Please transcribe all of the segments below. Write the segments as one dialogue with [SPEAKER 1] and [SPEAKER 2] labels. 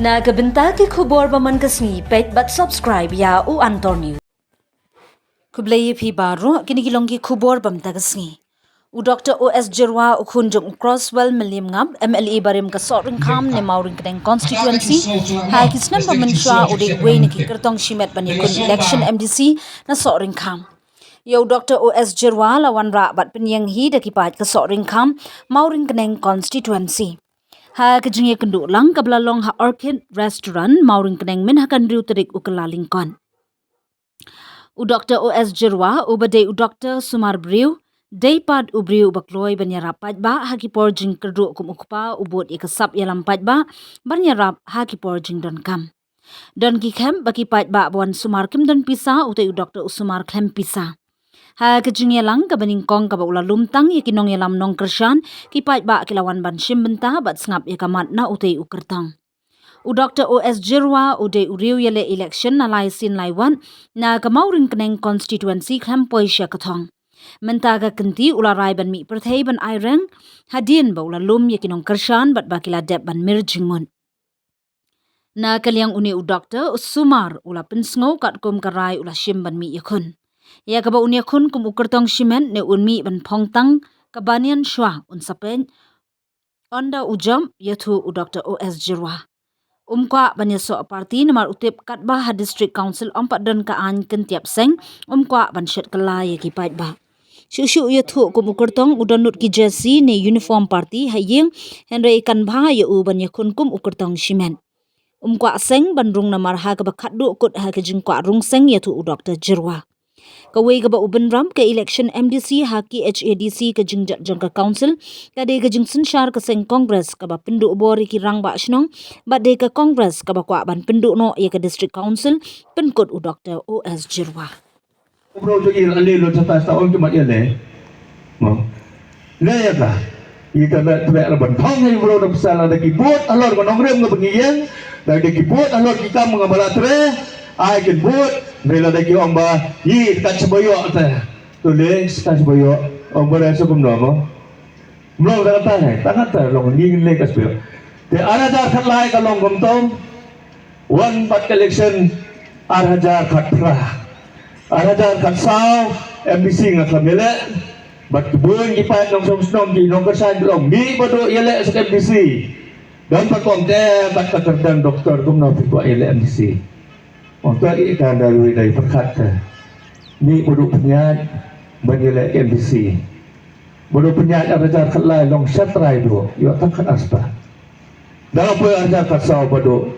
[SPEAKER 1] Nagabenta ki khubor baman kasni pet but subscribe ya u Antor News. Kublai phi baro kinigilong ki khubor bam tagasni. U Dr. O.S. Jirwa ukhunjung Crosswell Milim ngam MLE barim ka soring kham ne mauring kadeng constituency ha kisnam baman shwa ude way ne ki kertong shimet bani kun election MDC na soring kham. Yo Dr. O.S. Jirwa lawan ra bat penyang hi dakipat ka soring kham mauring kadeng constituency. Ha kejengye kenduk lang kablalong ha Orchid Restaurant mauring keneng min hakan riu terik ukelalingkon. U Dr. O.S. Jirwa ubade u Dr. Sumar Briu daypad ubriu bakloi banyarap ba hakipor jing kerdu kum ukpa ubot ikasap yalam ba banyarap hakipor jing don kam. Don gikem bakipat ba buan Sumar kim don pisa utai u Dr. Usumar klem pisa. Ha kejengye lang kabaning kong kaba ula lumtang yakinong yalam nong kersyan kipat ba kilawan ban shimbenta bat sngap yakamat na utay ukertang. U Dr. O.S. Jirwa uday uriu yale election na laisin laiwan na kamaurin keneng constituency klampoy siya katong. Mentaga kenti ula rai ban mi perthai ban aireng hadin ba ula lum yakinong kersyan bat bakila dep ban mirjingun. Na kaliang uni u Dr. Usumar ula pinsngo kat kum karai ula shim ban mi yakun. Ya kaba unia kun kum ukertong shimen ne unmi ban pongtang kabanian shwa unsapen onda ujam yatu u Dr. O.S. Jirwa. Umkwa banyaso parti namar utip katba ha district council ompat don kaan kentiap seng umkwa ban shet kala yakipait ba. Shushu yatu kum ukertong udanut ki jersey ne uniform party haying henry ikan ba ya u banyakun kum ukertong shimen. Umkwa seng bandrung namar ha kaba kaddu kut ha kejingkwa rung seng yatu u Dr. Jirwa. Kawai kaba uben ram ke election MDC haki HADC ke jingjat jangka council kade ke jingsen syar ke seng kongres kaba penduk bori ki rang ba shnong bade ke kongres kaba kwa ban penduk no ya ke district council penkut u Dr. O.S. Jirwa.
[SPEAKER 2] Bro jo ir ale lo chata sa on kemat ele. Mo. Le ya ka. Ita da tbe ban thong ni bro da sala da ki bot alor ko nongrem ngo bengiyeng da ki bot alor ki kam ngabala tre ai kin bot Nila dagi ang ba yi kat sabayo ta tulis kat sabayo ang bara sa kumno mo mlo da ta hai ta ta long ni le kas pe te arajar khat lai ka long gom tom one bat collection arajar khat pra arajar khat sao MBC nga kamele bat buong gi pa nong som snom gi nong kasan long ni bodo yele sa MBC dan pa kong te bat katerdang doktor kumno pi yele MBC untuk ikan dari perkata ni bodoh penyat menilai MBC bodoh penyat ada kelai long setrai do yo takkan aspa dalam apa ada kasau bodoh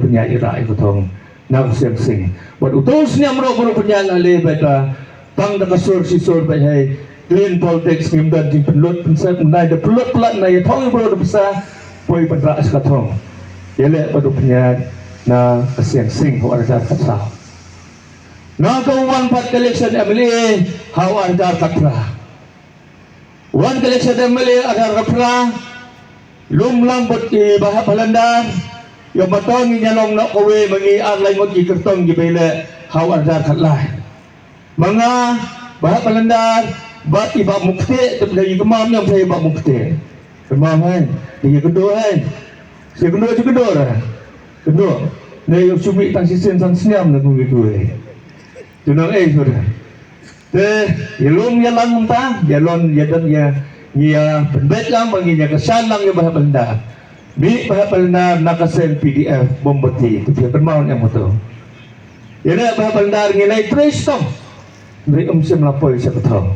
[SPEAKER 2] penyat ira itu tong nak sing sing bodoh terusnya bodoh penyat ale beta tang da kasur sisur bai hai clean politics ngimdan jing pelut pensat nai da pelut pelat nai thong bodoh besar poi pedra sekatong yele bodoh penyat na siang sing ho arjar katra na ko one part collection MLA how arjar katra one collection MLA arjar katra lum lang bot ki bahap halandar yo matong nyalong na kowe mangi arlay ngot ki kertong gi bele how arjar katlay mga bahap halandar bat iba mukti dari kemam yang saya iba mukti kemam hai di kedua hai si kedua juga kedua kedua ne yung sumi tang sisen san sniam na kung gituwe tunang sudah te yelum yalang ta yalon yadan ya pendet lang manginya kesan lang ya bahap benda bi bahap benda nakasen PDF bomboti itu dia permauan yang moto yana bahap benda ngilai trace tong dari sim lapor sa katong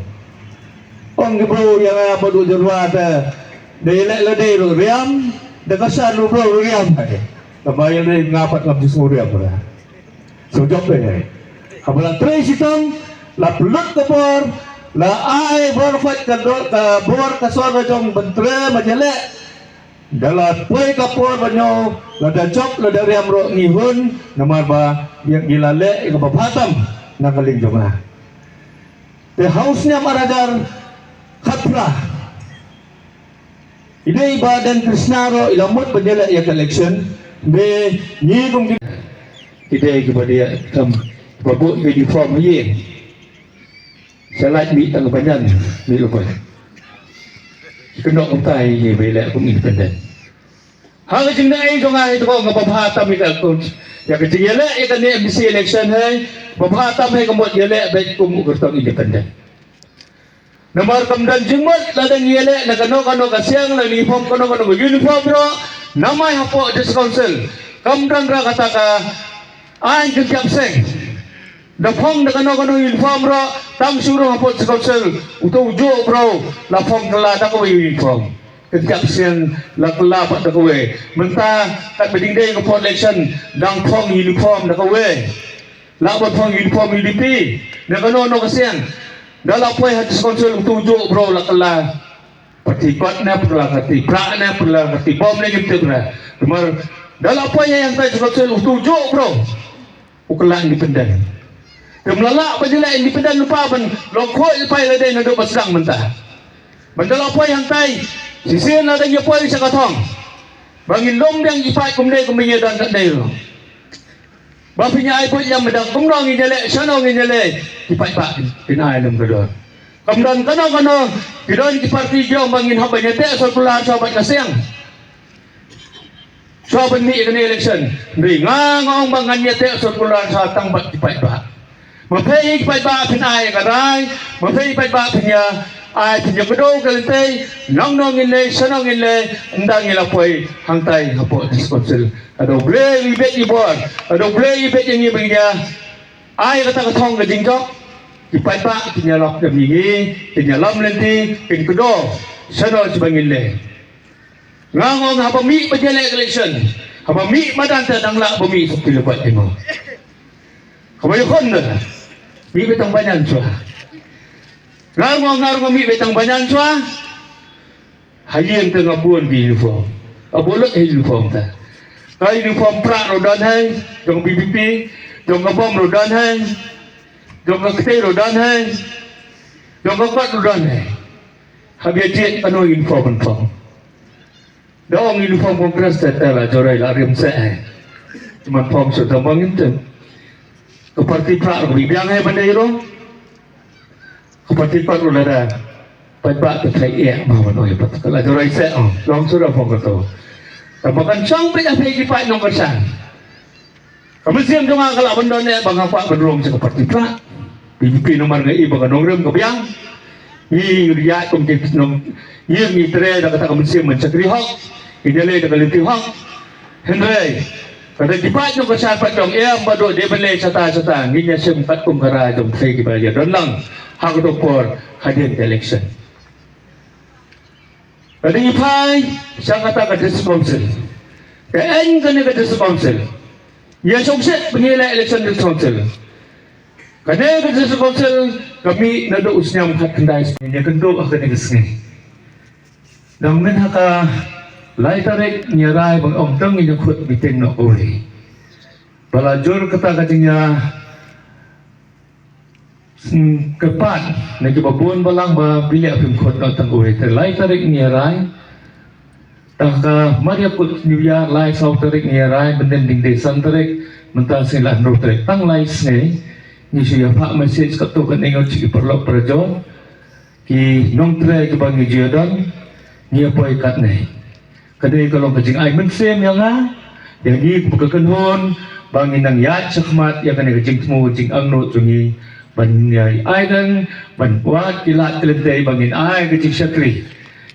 [SPEAKER 2] ong gibro yang bodo jerwa ta dele lede ro riam de kasan ro riam kabayan rin ngapat lang di Surya pala. So job eh. Kabalang trace itong la pulot ka por la ay borfat ka bor ka sora jong bentre majale dala puy ka por banyo la da job la dari amro ngihun namar ba yang gilale ka babatam nakaling jong na. The house niya marajar khatra. Ide badan Krishnaro ilamot banjala ya collection be ni kong kita kepada babuk uniform ye salat bi tang panjang ni lupa kena utai ye bela pun independen Hang jing na ai dong ai to nga babhata mi ka kun. Ya ke jing yele ikan ni MBC election hai babhata mai kamot yele baik kum gertong independent. Nomor kemudian jenggot ladang yele na kano kasiang na uniform kano uniform ro namai hapo des council kemudian ra kata ka ai jengkap seng dapong na kano uniform ro tam suruh hapo des council uto ujo bro la phong kala ta ko uniform kejap seng la kala pa ta ko we menta kat beding day ko election dang phong uniform ta ko we la bon phong uniform UDP na kano kasiang dalam poin hadis konsul tujuh bro lakala pertibat na perlah kati pra na perlah kati bom na gitu na kemar dalam poin yang hadis konsul tujuh bro ukala independen kemlala pajila independen lupa ban lokoi pai ladai na do basang mentah dalam poin yang tai sisi na da poin sa katong bangin lom yang ipai kumdai kuminya dan kadai lo bapinya ai pun yang medang kumrong ngijale sono ngijale ipai pak tinai lem kedor kemudian kano kidon di parti jong bangin habanya te so pular sobat kaseng sobat ni kene election ni ngong bangannya te so pular sa tang bat ipai pak mapei ipai pak tinai kadai mapei ipai pak pinya ai pinya kedo kalente nong ngile sono ngile ndang ngila poi hangtai hapo disposal ado ble ibet ibor ado ble ibet yang ibenya ai kata katong ke jingjok ipai pak tinyalok ke bingi tinyalom lenti kin kedo sono sebangile ngangong haba mi pajale election haba mi madan ta dangla bumi sepi lebat emo haba yukon na mi betang banyan sua ngangong mi betang banyan sua hayeng tengah buon di uniform abolok uniform ta kai uniform pra rodan hai jong BBP jong bom rodan hai jong kete rodan hai jong kot rodan hai habis dia kanu uniform pun dong uniform kongres tetela jorai la rem se cuma form sudah mangin ke parti pra ro biang hai bandai ro ke parti pra ro lada pai ke thai e ma wanoi pat kala jorai se long sudah phong kato makan sang pe apa yang dipakai nomor sang. Kamu siam dong kalau benda ni bang apa berdorong seperti pula. BBP nomor ngai bang nongrem kebiang. Ni riak komite nom. Ni tre dah kata kamu siam mencakri hak. Ini le dah kaliti hak. Henry. Kada dipakai nomor sang pat dong em bado dia beli sata. Ni nya siam pat kumkara dong saya kibaya don lang. Hak doktor hadir election. Kada ipai sang kata kada sponsor. Kain kena kada sponsor. Ya sukses penilai election di sponsor. Kada kada sponsor kami nado usnyam hak kendai sebenarnya kendo akan digesngi. Dan men haka lai tarik nyarai bang om teng yang khut bitin no ori. Balajur kata katinya kepat nak babon balang ba bilik apim khut no teng ori terlai tarik nyarai tak Maria put New Year lai sau tarik nyarai benden ding desan tarik mentah silah no tarik tang lai sne ni suya pak message kat tu kan ingat si perlo perjo ki nong tre ke bang Jordan ni apa ikat ni kadai kalau kajing ai mensem yang yang ni bukakan hon bangin nang yat sakmat yang kan kajing semua kajing angno tungi banyai ai dan ban buat kilat kelentei bangin ai kajing syakri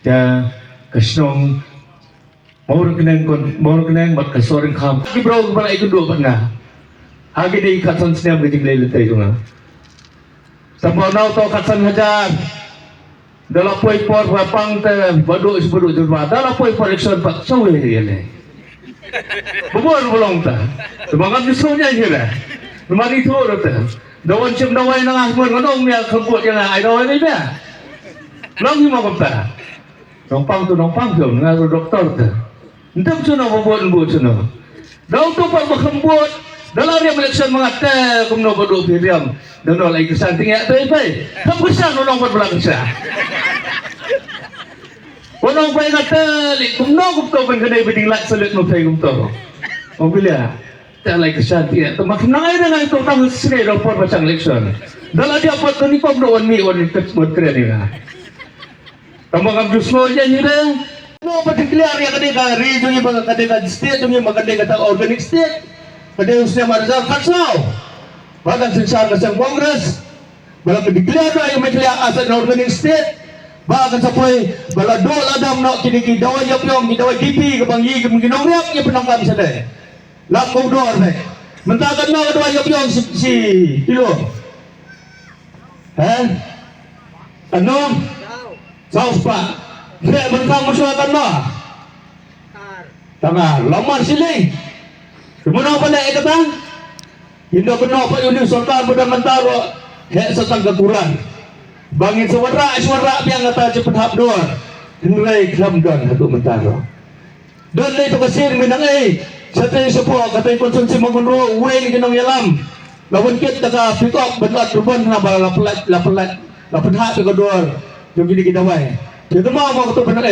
[SPEAKER 2] ya kasnong mau keneng mat kasoring kham ki bro bala ikut dua pernah hagi di katsan snem kajing lelentei tunga sampai nau to katsan hajar dalam poin por wapang te baduk sebuduk jurwa dalam poin por election pak sawe dia le bubur belum ta semangat disunya je lah mari tu rata dawan cem dawai nang ahmur ngadong dia kebut yang ai dawai ni dia lang ni mau kata nompang tu nang doktor tu entah suno bubut suno daun tu pak berkembut dalam dia election mengata kumno baduk piriam dan lagi kesan tinggal tu pai kamu kesan orang berbelang kesan orang pai kata kumno kumto bengenai beding lak selit no pai kumto mobilnya tak lagi kesan tinggal tu makin ngai dengan itu tahu sini rapor pasang election dalam dia apa tu ni kumno wan mi wan ket buat keren ni lah tambah kam jusmo je ni dah No, particular yang kadang region yung mga kadang state yung mga kadang organic state. Kadang usnya marzal kansau. Bahkan sensar kasang Congress. Bala declare na yung may as an organic state. Bahkan sa poy bala dol adam no kinikidaway yung gidaway DP kapang yigim ginongryak yung penangkap sa day. Lakong door na. Mentakan na kadaway yung si Ilo. Ano? Saus pa. Kaya bentang masyarakat mo. Tanga, laman siling. Kemudian apa nak ikatan? Hindi benar pa yun yung sultan muda mentaro. Kaya sa tanggaturan. Bangin suara biang kata cepat hap doon. Hinray klam doon hatu mentaro. Doon na ito kasir minang sa tayo sa po katay konsumsi magunro uwe ni ginong yalam. Lawan kit taka pick up benat ruban na bala lapelat hap ko doon. Yung gini gidaway. Itu mau ketua benar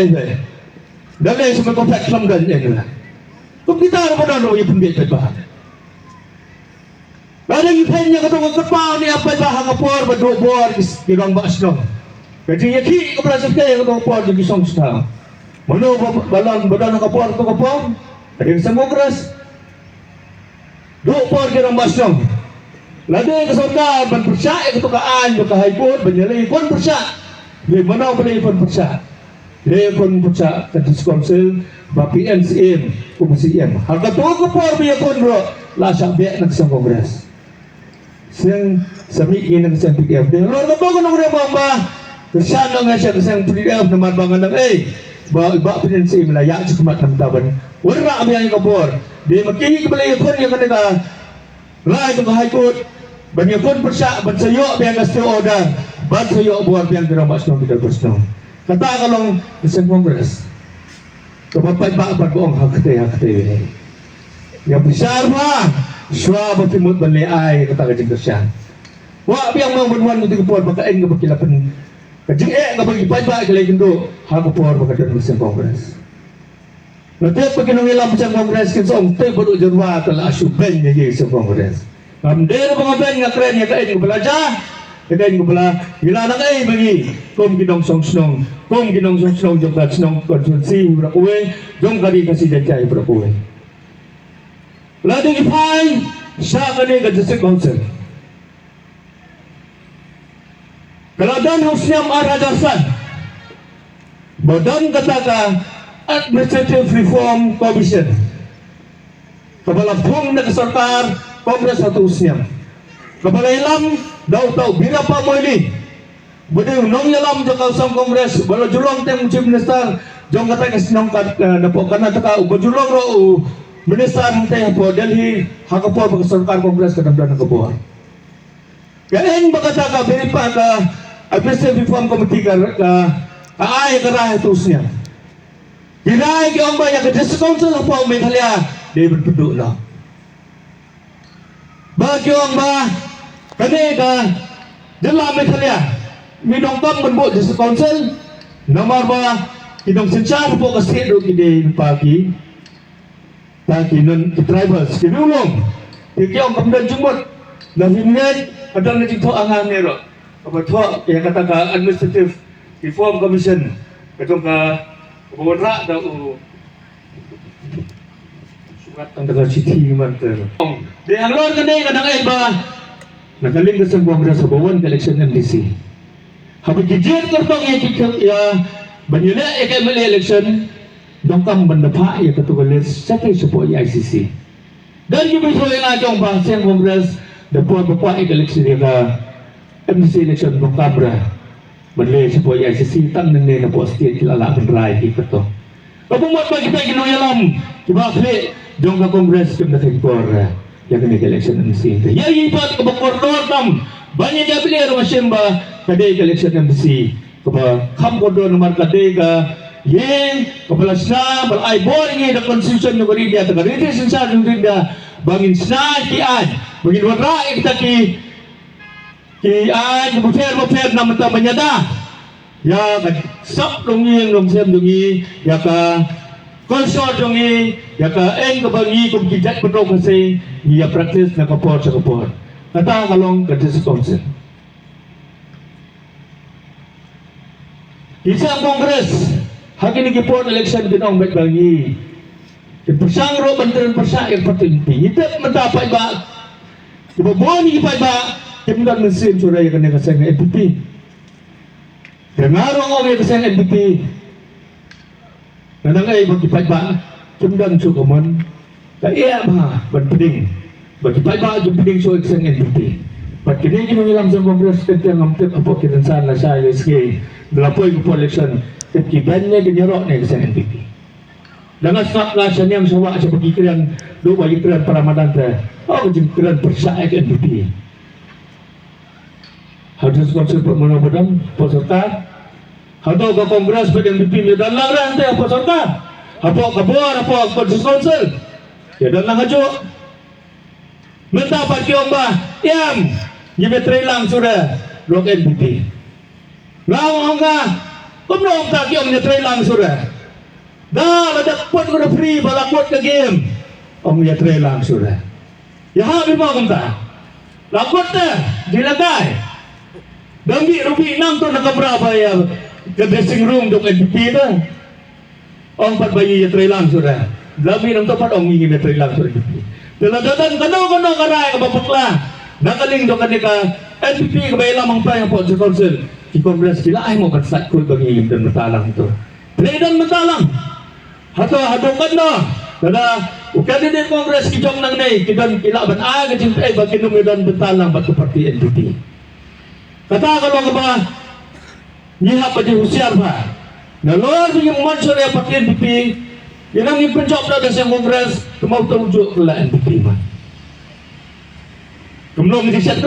[SPEAKER 2] dan semua kompleks Islam dan ini lah. Kung kita ada pada orang yang pembeli bahan. Ada yang punya ketua kepau ni apa bahan kapur berdua di ruang basno. Jadi ya ki kepada saya ketua kapur di kisong setang. Mana balon badan kapur tu kapur. Ada yang semua keras. Dua por di ruang basno. Lalu kesaudara berpercaya ketukaan juga haibut menyelai pun percaya. Di mana boleh pun percaya. Dia pun percaya Kadis Council Bapi NCM Komisi M. Harga tu ke por biya pun bro. Lasak biak nak sang kongres. Siang sami ini nak sang PDF. Dia luar ke tu nak dia bamba. Kesan dong saya sang PDF nama bangan dong. Bawa NCM lah ya cuma enam tahun. Warna biang ke por. Dia makin kembali pun yang kena. Lai tu High Court. Banyak pun percaya bersayok biang kasih order. Bersayok buat biang diramas dong tidak bersno. Kata kalau Presiden Kongres, kebapak bapak bohong hak ini. Yang besar mah, suara bertimut berleai kata kajing kersian. Wah, biang mau bermuan untuk kepuan bakain kebakilapan. Kajing kebagi bapak kelai genduk hak kepuan bakain Presiden Kongres. Nanti bagi nongilam Presiden Kongres kinsong te bodoh jerwa telah asyuben jadi Presiden Kongres. Kamder pengaben ngakren ya kain kebelajar. Kaya pala gila na bagi kum ginong song jong kat snong konsulsi berakuwe jong kadi kasih jajai berakuwe. Lalu ipay sa kani ka District Council. Kaladan husniam arajasan. Badan kataka Administrative Reform Commission. Kabalapong na kasarkar Kongres satu husniam. Kabalailam daw bira pa mo ini. Budi nong yalam jang kausam kongres bala julong teng chief minister jong kata kasinong napo kana taka ubajulong ro minister teng po Delhi hakapo pagserkar kongres kadamdan kabuar. Kaen bakata ka beripa ka administrative reform committee ka ay karah tusnya. Kinai ki ong baya ka district council po Meghalaya David Peduk na. Bagi ong ba kanega jela Meghalaya minong kam benbuk di council nomor ba kinong sensar po kasi do kide pagi lagi non tribals kinulong ikyong kamdan jumot na hinget kadang na dito ang hangero kapatho kaya kata Administrative Reform Commission katong ka buwanra daw sukat ang taga city man di ang lord kanay kadang ay ba nagaling sa Kongres sa bawang election MDC. Habang gijir kortong ya banyula kay election dong kam bandapa ya katugalis sa kay supo ICC. Dan yung biso yung atong bahasa Kongres dapat bapa election ya MDC election dong kabra. Banle supo ICC tang nang na po state kilala kan rai kito. Kapag mo pa kita ginoyalam, kibakli dong ka Kongres kum na kagpor. Yang kena election MC. Ya ipat kebakor tam banyak dia pilih rumah semba kadai election MC. Keba kam kodo nomor kadai ka yang kepala sna bal ai boring da constitution no bari dia ta rete sensar no dia bangin sna ki an bangin wara kita ki an bufer na mata banyada ya sap dongi ngom sem dongi ya ka konsol dongi ya ka eng kebangi kum kijat betul kasi ya praktis na kapor sa kapor kata kalong Kadis Council isang kongres Hagi ni kipon election ginong baik bagi. Persang ro bantaran persa yang penting. Itu mendapat ba. Ibu boni ipai ba. Kemudian mesin sudah yang kena kasih NPP. Dengar orang yang kasih NPP. Kadang ay bagi ipai ba. Kemudian cukuman. Kaya ba penting. Bagi ipai ba yung penting so kasih NPP. Pag kini mengilang sa Kongres kaya ngampit apa kinansan na siya SK dalapoy ko election ket kibannya ginyero ni sa NPP. Dengan snap na siya niyang sawa sa pagkikiran do pagkikiran para madanta. O pagkikiran persa ke NPP. Harus konsep menabudang peserta. Hado ka Kongres pag NPP ni dan lang ran tayo peserta. Apo kabor apo konsul. Ya dan lang ajo. Mendapat kiyong ba? Yam! Gimetray lang sudah Rok NPP. Ngawang ka! Kumnong ka kiyong netray lang sudah. Dah, ladakpot ko na free, balakpot ka game. Ang netray lang sudah. Yahabi mo kumta. Lakpot na, dilagay. Dambi-rubi nang to nakabraba ya ka-dressing room dong NPP na. Ang patbayi netray lang sudah. Dami nang topat ang mingi netray lang sudah NPP. Daladatan kano karay kabapukla. Nakaling do kanika NPP kabay lamang pa yung sa council. Di Congress sila ay mo katsat ko bagi dan matalang to. Playdan matalang. Hato kan no. Kada candidate Congress kijong nang nay kidan kilaban gajin ay bagi numidan matalang bato parti NPP. Kata kalau ka ba niha pa di husyar ba. Nalor yung mansur ya parti NPP. Yan ang ipenjob na sa Congress, tumawag-tawag la NPP man. Kumulong di siya